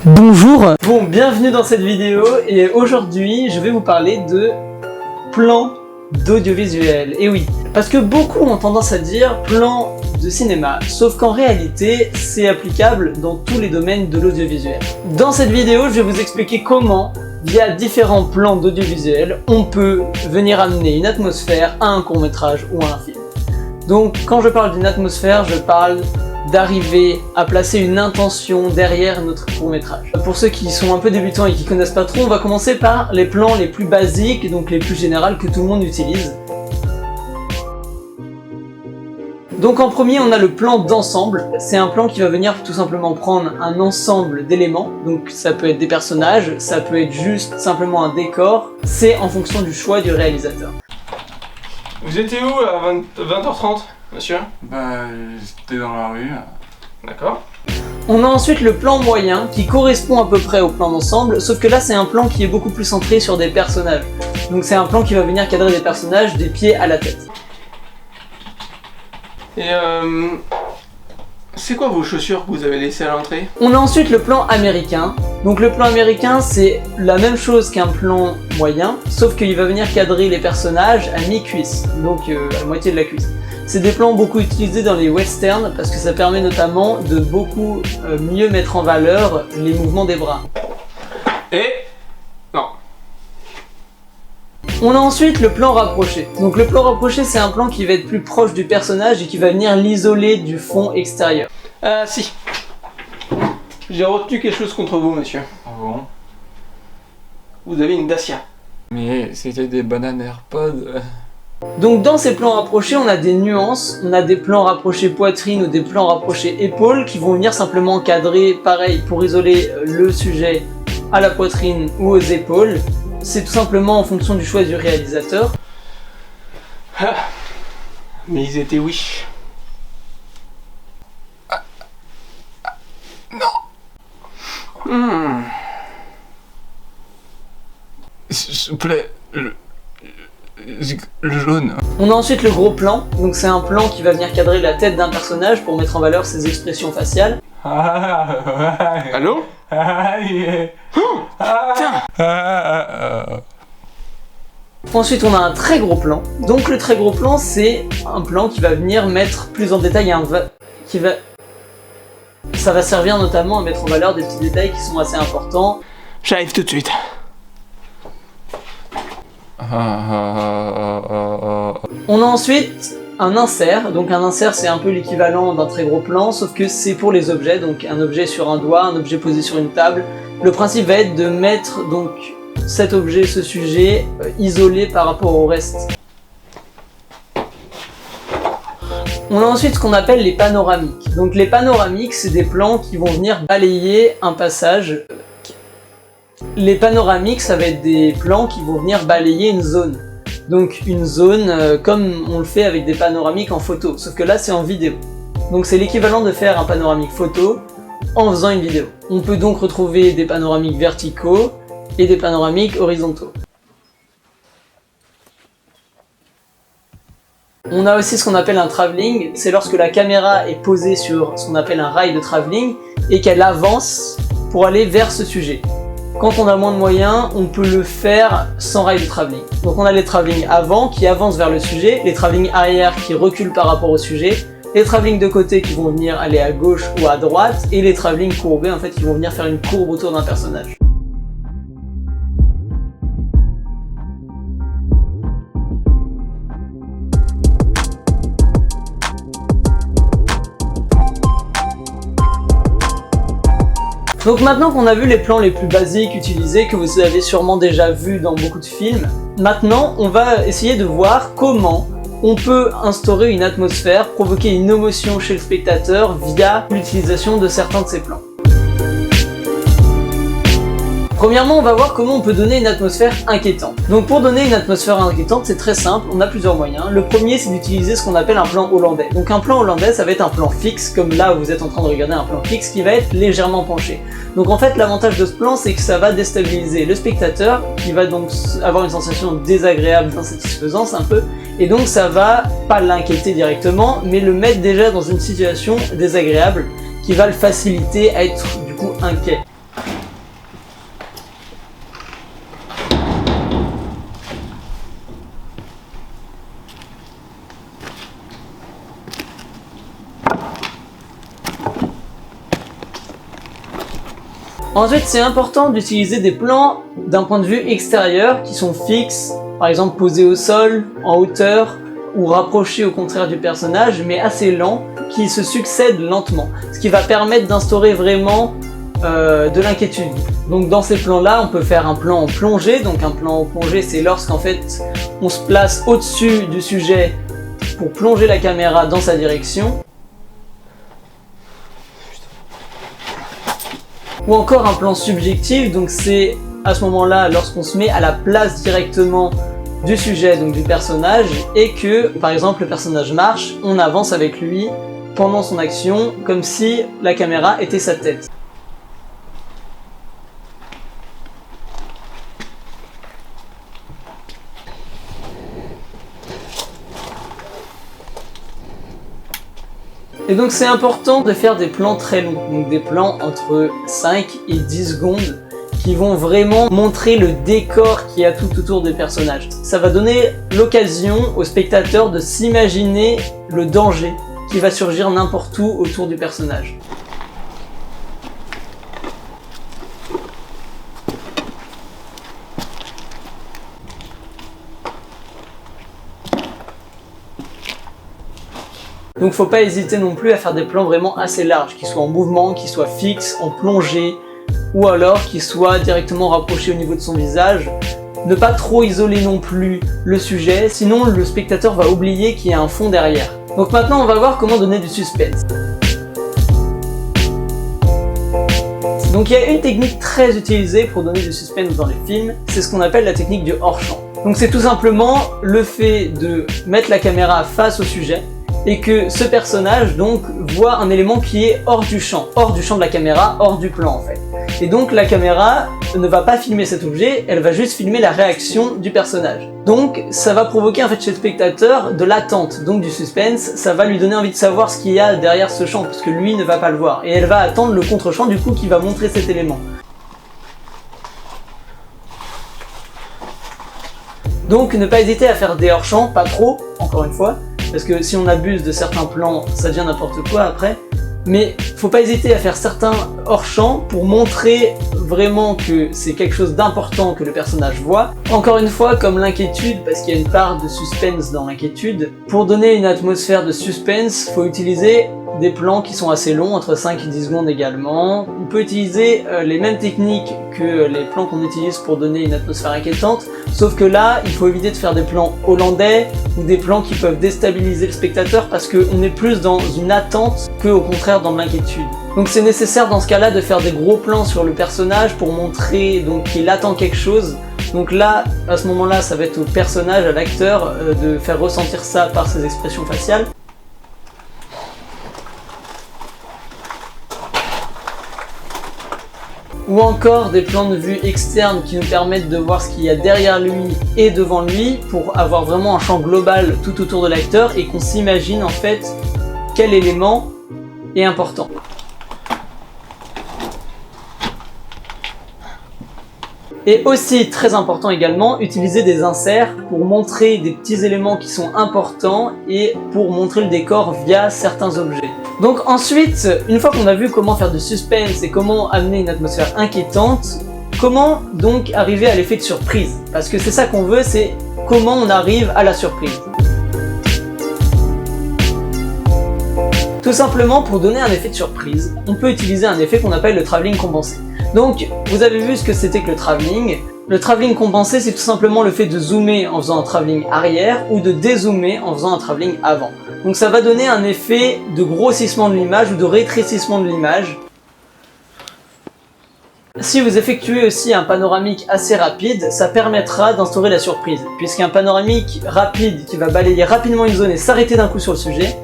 Bonjour. Bon, bienvenue dans cette vidéo et aujourd'hui je vais vous parler de plans d'audiovisuel. Et oui, parce que beaucoup ont tendance à dire plan de cinéma, sauf qu'en réalité c'est applicable dans tous les domaines de l'audiovisuel. Dans cette vidéo je vais vous expliquer comment, via différents plans d'audiovisuel, on peut venir amener une atmosphère à un court-métrage ou à un film. Donc quand je parle d'une atmosphère, je parle d'arriver à placer une intention derrière notre court-métrage. Pour ceux qui sont un peu débutants et qui connaissent pas trop, on va commencer par les plans les plus basiques, donc les plus généraux que tout le monde utilise. Donc en premier, on a le plan d'ensemble. C'est un plan qui va venir tout simplement prendre un ensemble d'éléments. Donc ça peut être des personnages, ça peut être juste simplement un décor. C'est en fonction du choix du réalisateur. Vous étiez où à 20h30, monsieur? Bah, j'étais dans la rue. D'accord. On a ensuite le plan moyen qui correspond à peu près au plan d'ensemble, sauf que là c'est un plan qui est beaucoup plus centré sur des personnages. Donc c'est un plan qui va venir cadrer des personnages des pieds à la tête. Et c'est quoi vos chaussures que vous avez laissées à l'entrée? On a ensuite le plan américain. Donc le plan américain c'est la même chose qu'un plan moyen, sauf qu'il va venir cadrer les personnages à mi-cuisse, donc à moitié de la cuisse. C'est des plans beaucoup utilisés dans les westerns parce que ça permet notamment de beaucoup mieux mettre en valeur les mouvements des bras. Et... non. On a ensuite le plan rapproché. Donc le plan rapproché c'est un plan qui va être plus proche du personnage et qui va venir l'isoler du fond extérieur. Si. J'ai retenu quelque chose contre vous, monsieur. Ah bon? Vous avez une Dacia. Mais c'était des bananes AirPods. Donc dans ces plans rapprochés, on a des nuances, on a des plans rapprochés poitrine ou des plans rapprochés épaules qui vont venir simplement cadrer, pareil, pour isoler le sujet à la poitrine ou aux épaules. C'est tout simplement en fonction du choix du réalisateur. Ah. Mais ils étaient wish. Non. S'il vous plaît, le jaune. On a ensuite le gros plan, donc c'est un plan qui va venir cadrer la tête d'un personnage pour mettre en valeur ses expressions faciales. Allô? Ensuite on a un très gros plan, donc le très gros plan c'est un plan qui va venir mettre plus en détail ça va servir notamment à mettre en valeur des petits détails qui sont assez importants. J'arrive tout de suite. On a ensuite un insert, donc un insert c'est un peu l'équivalent d'un très gros plan, sauf que c'est pour les objets, donc un objet sur un doigt, un objet posé sur une table. Le principe va être de mettre donc cet objet, ce sujet, isolé par rapport au reste. On a ensuite ce qu'on appelle les panoramiques. Donc les panoramiques c'est des plans qui vont venir balayer un passage. Les panoramiques, ça va être des plans qui vont venir balayer une zone. Donc une zone comme on le fait avec des panoramiques en photo, sauf que là c'est en vidéo. Donc c'est l'équivalent de faire un panoramique photo en faisant une vidéo. On peut donc retrouver des panoramiques verticaux et des panoramiques horizontaux. On a aussi ce qu'on appelle un travelling, c'est lorsque la caméra est posée sur ce qu'on appelle un rail de travelling et qu'elle avance pour aller vers ce sujet. Quand on a moins de moyens, on peut le faire sans rail de travelling. Donc on a les travelling avant qui avancent vers le sujet, les travelling arrière qui reculent par rapport au sujet, les travelling de côté qui vont venir aller à gauche ou à droite, et les travelling courbés en fait qui vont venir faire une courbe autour d'un personnage. Donc maintenant qu'on a vu les plans les plus basiques utilisés, que vous avez sûrement déjà vu dans beaucoup de films, maintenant on va essayer de voir comment on peut instaurer une atmosphère, provoquer une émotion chez le spectateur via l'utilisation de certains de ces plans. Premièrement, on va voir comment on peut donner une atmosphère inquiétante. Donc pour donner une atmosphère inquiétante, c'est très simple, on a plusieurs moyens. Le premier, c'est d'utiliser ce qu'on appelle un plan hollandais. Donc un plan hollandais, ça va être un plan fixe, comme là vous êtes en train de regarder un plan fixe qui va être légèrement penché. Donc en fait, l'avantage de ce plan, c'est que ça va déstabiliser le spectateur, qui va donc avoir une sensation désagréable, d'insatisfaisance un peu, et donc ça va pas l'inquiéter directement, mais le mettre déjà dans une situation désagréable, qui va le faciliter à être du coup inquiet. Ensuite, c'est important d'utiliser des plans d'un point de vue extérieur qui sont fixes, par exemple posés au sol, en hauteur, ou rapprochés au contraire du personnage, mais assez lents, qui se succèdent lentement, ce qui va permettre d'instaurer vraiment de l'inquiétude. Donc dans ces plans-là, on peut faire un plan en plongée. Donc un plan en plongée, c'est lorsqu'en fait on se place au-dessus du sujet pour plonger la caméra dans sa direction. Ou encore un plan subjectif, donc c'est à ce moment-là lorsqu'on se met à la place directement du sujet, donc du personnage, et que par exemple le personnage marche, on avance avec lui pendant son action, comme si la caméra était sa tête. Et donc c'est important de faire des plans très longs, donc des plans entre 5 et 10 secondes qui vont vraiment montrer le décor qu'il y a tout autour des personnages. Ça va donner l'occasion au spectateur de s'imaginer le danger qui va surgir n'importe où autour du personnage. Donc faut pas hésiter non plus à faire des plans vraiment assez larges, qui soient en mouvement, qui soient fixes, en plongée, ou alors qui soient directement rapprochés au niveau de son visage. Ne pas trop isoler non plus le sujet, sinon le spectateur va oublier qu'il y a un fond derrière. Donc maintenant on va voir comment donner du suspense. Donc il y a une technique très utilisée pour donner du suspense dans les films, c'est ce qu'on appelle la technique du hors-champ. Donc c'est tout simplement le fait de mettre la caméra face au sujet, et que ce personnage donc voit un élément qui est hors du champ de la caméra, hors du plan en fait. Et donc la caméra ne va pas filmer cet objet, elle va juste filmer la réaction du personnage. Donc ça va provoquer en fait chez le spectateur de l'attente, donc du suspense, ça va lui donner envie de savoir ce qu'il y a derrière ce champ, parce que lui ne va pas le voir. Et elle va attendre le contre-champ du coup qui va montrer cet élément. Donc ne pas hésiter à faire des hors-champs, pas trop, encore une fois, parce que si on abuse de certains plans, ça devient n'importe quoi après. Mais faut pas hésiter à faire certains hors-champ pour montrer vraiment que c'est quelque chose d'important que le personnage voit. Encore une fois, comme l'inquiétude, parce qu'il y a une part de suspense dans l'inquiétude, pour donner une atmosphère de suspense, faut utiliser des plans qui sont assez longs, entre 5 et 10 secondes également. On peut utiliser les mêmes techniques que les plans qu'on utilise pour donner une atmosphère inquiétante, sauf que là, il faut éviter de faire des plans hollandais ou des plans qui peuvent déstabiliser le spectateur parce qu'on est plus dans une attente que au contraire dans l'inquiétude. Donc c'est nécessaire dans ce cas-là de faire des gros plans sur le personnage pour montrer donc qu'il attend quelque chose. Donc là, à ce moment-là, ça va être au personnage, à l'acteur, de faire ressentir ça par ses expressions faciales. Ou encore des plans de vue externes qui nous permettent de voir ce qu'il y a derrière lui et devant lui pour avoir vraiment un champ global tout autour de l'acteur et qu'on s'imagine en fait quel élément est important. Et aussi, très important également, utiliser des inserts pour montrer des petits éléments qui sont importants et pour montrer le décor via certains objets. Donc ensuite, une fois qu'on a vu comment faire du suspense et comment amener une atmosphère inquiétante, comment donc arriver à l'effet de surprise? Parce que c'est ça qu'on veut, c'est comment on arrive à la surprise. Tout simplement, pour donner un effet de surprise, on peut utiliser un effet qu'on appelle le travelling compensé. Donc, vous avez vu ce que c'était que le travelling. Le travelling compensé, c'est tout simplement le fait de zoomer en faisant un travelling arrière ou de dézoomer en faisant un travelling avant. Donc ça va donner un effet de grossissement de l'image ou de rétrécissement de l'image. Si vous effectuez aussi un panoramique assez rapide, ça permettra d'instaurer la surprise, puisqu'un panoramique rapide qui va balayer rapidement une zone et s'arrêter d'un coup sur le sujet,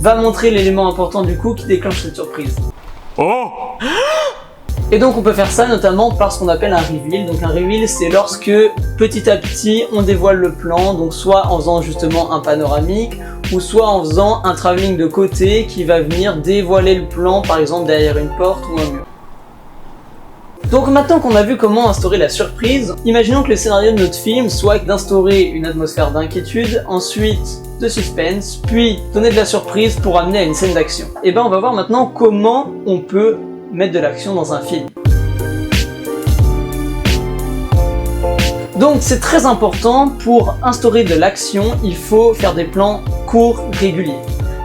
va montrer l'élément important du coup qui déclenche cette surprise. Oh! Et donc on peut faire ça notamment par ce qu'on appelle un reveal. Donc un reveal, c'est lorsque petit à petit on dévoile le plan, donc soit en faisant justement un panoramique, ou soit en faisant un travelling de côté qui va venir dévoiler le plan, par exemple derrière une porte ou un mur. Donc maintenant qu'on a vu comment instaurer la surprise, imaginons que le scénario de notre film soit d'instaurer une atmosphère d'inquiétude, ensuite de suspense, puis donner de la surprise pour amener à une scène d'action. Et ben on va voir maintenant comment on peut mettre de l'action dans un film. Donc c'est très important, pour instaurer de l'action, il faut faire des plans courts, réguliers.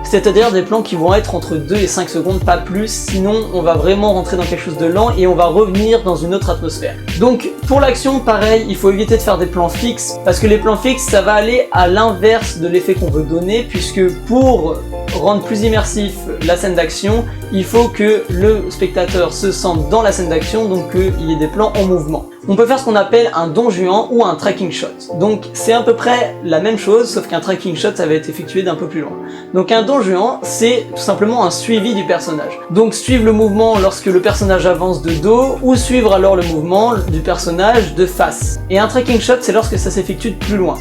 C'est-à-dire des plans qui vont être entre 2 et 5 secondes, pas plus, sinon on va vraiment rentrer dans quelque chose de lent et on va revenir dans une autre atmosphère. Donc pour l'action, pareil, il faut éviter de faire des plans fixes, parce que les plans fixes, ça va aller à l'inverse de l'effet qu'on veut donner, puisque pour rendre plus immersif la scène d'action, il faut que le spectateur se sente dans la scène d'action, donc qu'il y ait des plans en mouvement. On peut faire ce qu'on appelle un Don Juan ou un tracking shot. Donc c'est à peu près la même chose, sauf qu'un tracking shot, ça va être effectué d'un peu plus loin. Donc un Don Juan, c'est tout simplement un suivi du personnage. Donc suivre le mouvement lorsque le personnage avance de dos, ou suivre alors le mouvement du personnage de face. Et un tracking shot, c'est lorsque ça s'effectue de plus loin.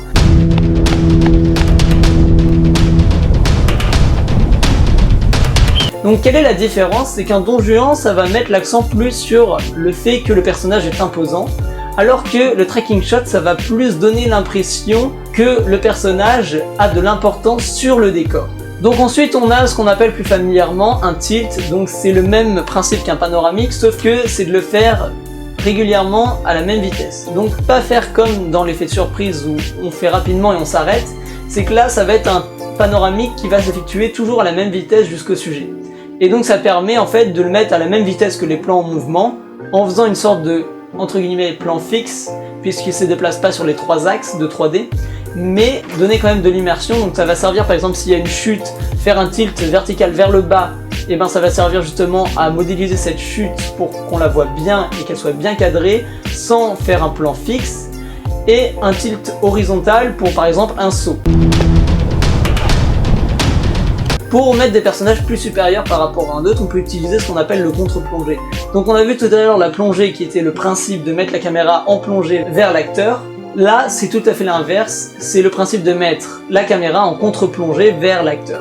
Donc quelle est la différence? C'est qu'un Don Juan, ça va mettre l'accent plus sur le fait que le personnage est imposant, alors que le tracking shot, ça va plus donner l'impression que le personnage a de l'importance sur le décor. Donc ensuite on a ce qu'on appelle plus familièrement un tilt, donc c'est le même principe qu'un panoramique, sauf que c'est de le faire régulièrement à la même vitesse. Donc pas faire comme dans l'effet de surprise où on fait rapidement et on s'arrête, c'est que là ça va être un panoramique qui va s'effectuer toujours à la même vitesse jusqu'au sujet. Et donc ça permet en fait de le mettre à la même vitesse que les plans en mouvement, en faisant une sorte de, entre guillemets, plan fixe, puisqu'il ne se déplace pas sur les 3 axes de 3D, mais donner quand même de l'immersion. Donc ça va servir par exemple s'il y a une chute, faire un tilt vertical vers le bas, et ben ça va servir justement à modéliser cette chute pour qu'on la voit bien et qu'elle soit bien cadrée, sans faire un plan fixe, et un tilt horizontal pour par exemple un saut. Pour mettre des personnages plus supérieurs par rapport à un autre, on peut utiliser ce qu'on appelle le contre-plongée. Donc on a vu tout à l'heure la plongée qui était le principe de mettre la caméra en plongée vers l'acteur. Là, c'est tout à fait l'inverse, c'est le principe de mettre la caméra en contre-plongée vers l'acteur.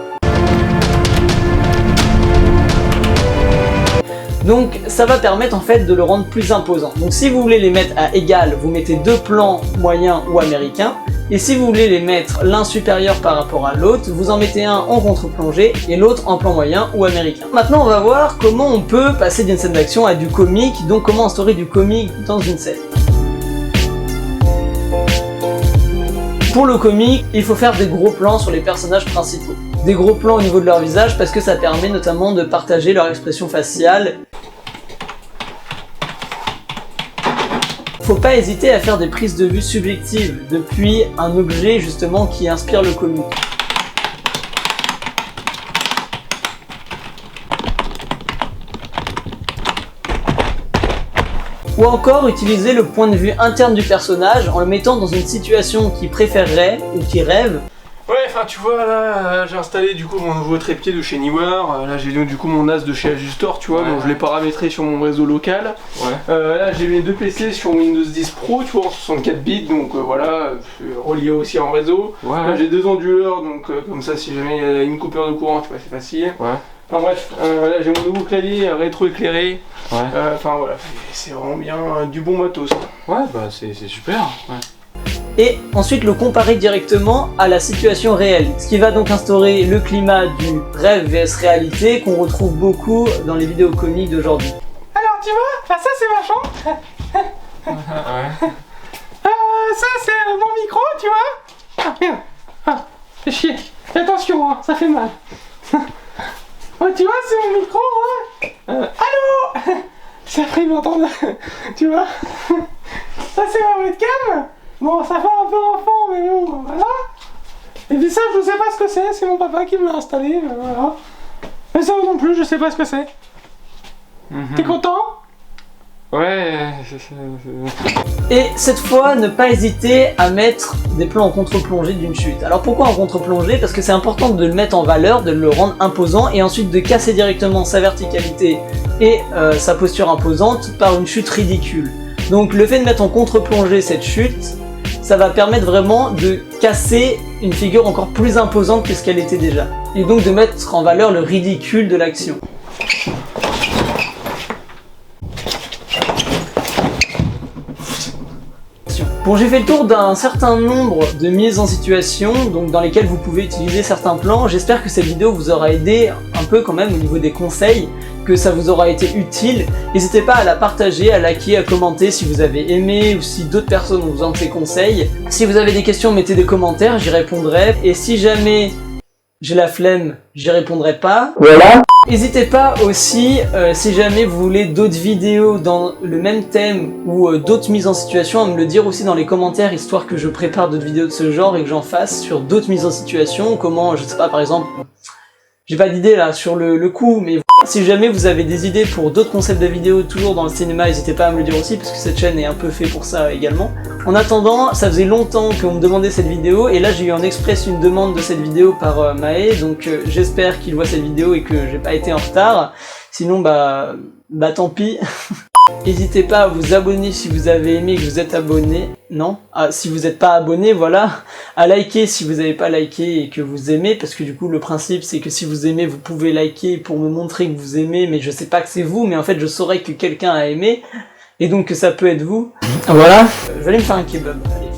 Donc ça va permettre en fait de le rendre plus imposant. Donc si vous voulez les mettre à égal, vous mettez 2 plans moyens ou américains. Et si vous voulez les mettre l'un supérieur par rapport à l'autre, vous en mettez un en contre-plongée et l'autre en plan moyen ou américain. Maintenant on va voir comment on peut passer d'une scène d'action à du comique, donc comment instaurer du comique dans une scène. Pour le comique, il faut faire des gros plans sur les personnages principaux. Des gros plans au niveau de leur visage parce que ça permet notamment de partager leur expression faciale. Faut pas hésiter à faire des prises de vue subjectives depuis un objet justement qui inspire le comique. Ou encore utiliser le point de vue interne du personnage en le mettant dans une situation qu'il préférerait ou qu'il rêve. Ouais, enfin tu vois là, j'ai installé du coup mon nouveau trépied de chez Neewer, là j'ai du coup mon NAS de chez Ajustor, tu vois, donc je l'ai paramétré sur mon réseau local. Là j'ai mes 2 PC sur Windows 10 Pro, tu vois, en 64 bits, donc voilà, relié aussi en réseau. Là j'ai 2 onduleurs, donc comme ça si jamais il y a une coupure de courant, tu vois, c'est facile. Enfin bref, là j'ai mon nouveau clavier rétro-éclairé. Enfin voilà, c'est vraiment bien du bon matos. Ouais, bah c'est super. Et ensuite le comparer directement à la situation réelle, ce qui va donc instaurer le climat du rêve vs réalité qu'on retrouve beaucoup dans les vidéos comiques d'aujourd'hui. Alors tu vois, ça c'est ma chambre. Ça c'est mon micro, tu vois. Ah merde, ah, fais chier, fais attention, hein, ça fait mal. Ouais, tu vois, c'est mon micro, hein. Allô. Ça fait m'entendre, tu vois. Ça c'est ma webcam. Bon, ça fait un peu enfant, mais bon, voilà. Et puis ça, je sais pas ce que c'est mon papa qui me l'a installé, voilà. Mais ça non plus, je sais pas ce que c'est. T'es content? Ouais. Et cette fois, ne pas hésiter à mettre des plans en contre-plongée d'une chute. Alors pourquoi en contre-plongée? Parce que c'est important de le mettre en valeur, de le rendre imposant, et ensuite de casser directement sa verticalité et sa posture imposante par une chute ridicule. Donc le fait de mettre en contre-plongée cette chute, ça va permettre vraiment de casser une figure encore plus imposante que ce qu'elle était déjà. Et donc de mettre en valeur le ridicule de l'action. Bon, j'ai fait le tour d'un certain nombre de mises en situation, donc dans lesquelles vous pouvez utiliser certains plans. J'espère que cette vidéo vous aura aidé un peu quand même au niveau des conseils, que ça vous aura été utile. N'hésitez pas à la partager, à liker, à commenter si vous avez aimé ou si d'autres personnes ont besoin de ces conseils. Si vous avez des questions, mettez des commentaires, j'y répondrai. Et si jamais j'ai la flemme, j'y répondrai pas. Voilà. N'hésitez pas aussi, si jamais vous voulez d'autres vidéos dans le même thème ou d'autres mises en situation, à me le dire aussi dans les commentaires, histoire que je prépare d'autres vidéos de ce genre et que j'en fasse sur d'autres mises en situation. Comment, je sais pas, par exemple, j'ai pas d'idée là sur le coup, mais si jamais vous avez des idées pour d'autres concepts de vidéos toujours dans le cinéma, n'hésitez pas à me le dire aussi, parce que cette chaîne est un peu faite pour ça également. En attendant, ça faisait longtemps qu'on me demandait cette vidéo, et là j'ai eu en express une demande de cette vidéo par Maë, donc j'espère qu'il voit cette vidéo et que j'ai pas été en retard. Sinon bah tant pis. N'hésitez pas à vous abonner si vous avez aimé et que vous êtes abonné. Non, si vous n'êtes pas abonné, voilà. À liker si vous n'avez pas liké et que vous aimez, parce que du coup le principe c'est que si vous aimez, vous pouvez liker pour me montrer que vous aimez, mais je sais pas que c'est vous, mais en fait je saurais que quelqu'un a aimé, et donc que ça peut être vous. Voilà. Je vais aller me faire un kebab. Allez.